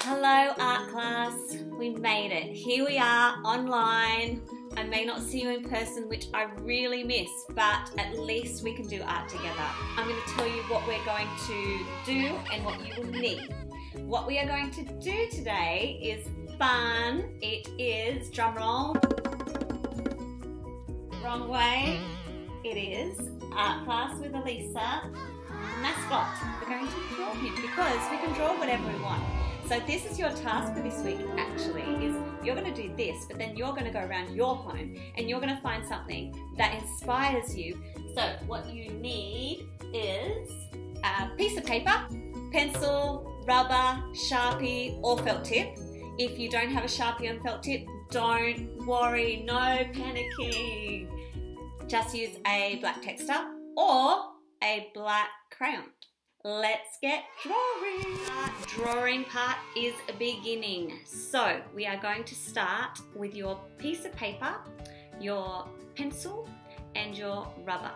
Hello art class, we made it. Here we are online. I may not see you in person, which I really miss, but at least we can do art together. I'm going to tell you what we're going to do and what you will need. What we are going to do today is fun. It is, drum roll, wrong way. It is art class with Alisa, mascot. We're going to draw him because we can draw whatever we want. So this is your task for this week actually, is you're going to do this, but then you're going to go around your home and you're going to find something that inspires you. So what you need is a piece of paper, pencil, rubber, Sharpie or felt tip. If you don't have a Sharpie and felt tip, don't worry, no panicking. Just use a black texter or a black crayon. Let's get drawing. The drawing part is beginning. So we are going to start with your piece of paper, your pencil and your rubber.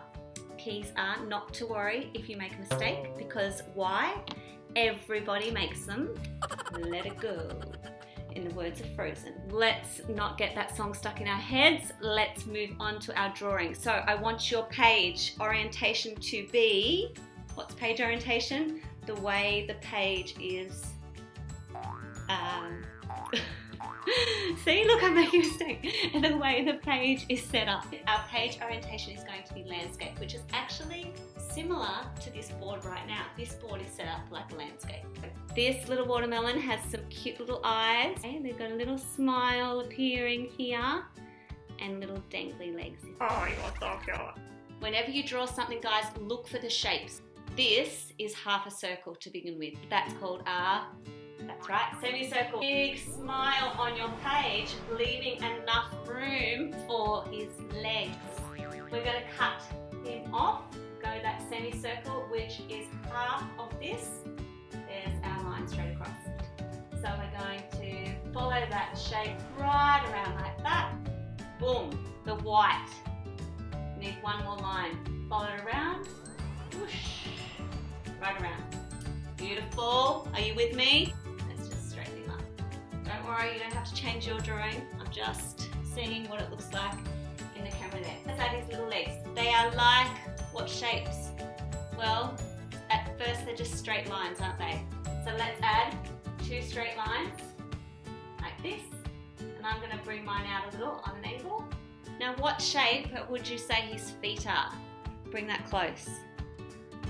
Keys are not to worry if you make a mistake, because why? Everybody makes them. Let it go. In the words of Frozen. Let's not get that song stuck in our heads. Let's move on to our drawing. So I want your page orientation to be, what's page orientation? The way the page is, see, look, I'm making a mistake. The way the page is set up. Our page orientation is going to be landscape, which is actually similar to this board right now. This board is set up like a landscape. This little watermelon has some cute little eyes. Okay, they've got a little smile appearing here and little dangly legs. Oh, you're so cute. Whenever you draw something, guys, look for the shapes. This is half a circle to begin with. That's called a, that's right, semicircle. Big smile on your page, leaving enough room for his legs. We're going to cut him off, go that semicircle, which is half of this. There's our line straight across. So we're going to follow that shape right around like that. Boom, the white. Need one more line. Follow it around. Whoosh. Right around. Beautiful. Are you with me? Let's just straighten him up. Don't worry, you don't have to change your drawing. I'm just seeing what it looks like in the camera there. Let's add his little legs. They are like what shapes? Well, at first they're just straight lines, aren't they? So let's add 2 straight lines like this. And I'm going to bring mine out a little on an angle. Now what shape would you say his feet are? Bring that close.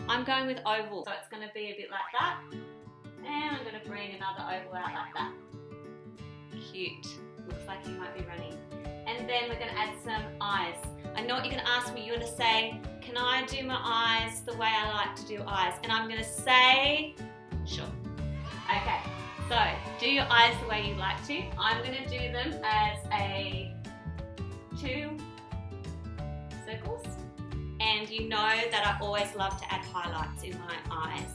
I'm going with oval, so it's going to be a bit like that. And I'm going to bring another oval out like that. Cute. Looks like he might be running. And then we're going to add some eyes. I know what you're going to ask me. You're going to say, can I do my eyes the way I like to do eyes? And I'm going to say, sure. Okay, so do your eyes the way you like to. I'm going to do them as a 2 circles. And you know that I always love to add highlights in my eyes.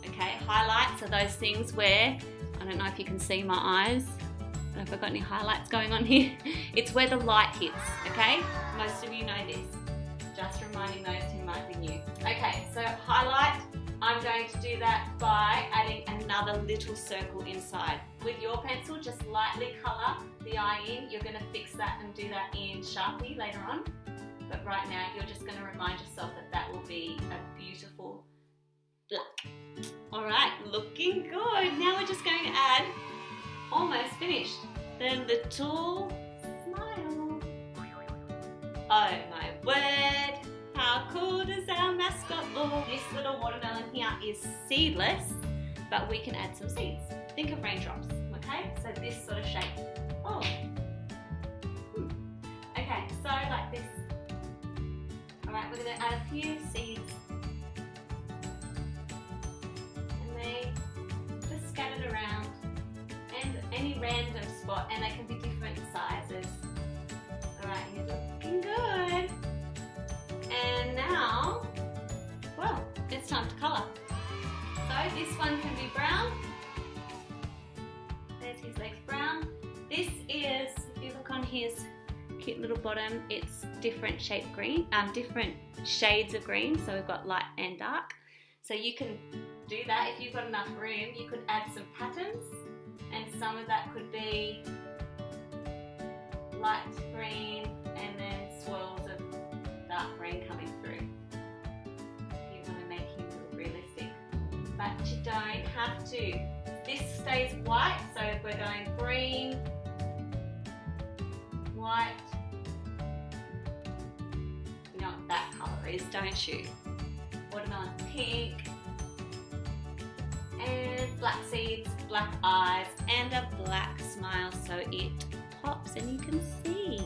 Okay, highlights are those things where, I don't know if you can see my eyes, I don't know if I've got any highlights going on here. It's where the light hits, okay? Most of you know this. Just reminding those who might be new. Okay, so highlight, I'm going to do that by adding another little circle inside. With your pencil, just lightly colour the eye in. You're going to fix that and do that in Sharpie later on. But right now, you're just going to remind yourself that that will be a beautiful black. All right, looking good. Now we're just going to add, almost finished, the little smile. Oh my word, how cool does our mascot look? This little watermelon here is seedless, but we can add some seeds. Think of raindrops, okay? So this sort of shape. Oh. Okay, so like this. Alright, we're going to add a few seeds, and they just scattered around, and any random spot, and they can be different sizes. Alright, he's looking good. And now, well, it's time to colour. So this one can be brown. There's his legs brown. This is, if you look on his cute little bottom, it's different shade green, different shades of green, so we've got light and dark. So you can do that if you've got enough room. You could add some patterns, and some of that could be light green and then swirls of dark green coming through. You want to make him look realistic, but you don't have to. This stays white, so we're going green, white. You know what that colour is, don't you? Watermelon pink, and black seeds, black eyes, and a black smile so it pops and you can see.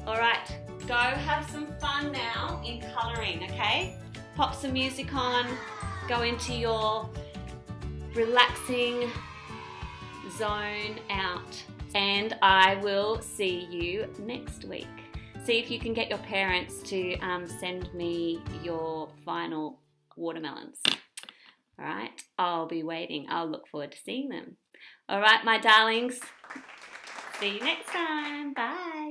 Alright, go have some fun now in colouring, okay? Pop some music on, go into your relaxing zone out, and I will see you next week. See if you can get your parents to send me your final watermelons. Alright, I'll be waiting. I'll look forward to seeing them. Alright, my darlings. See you next time. Bye.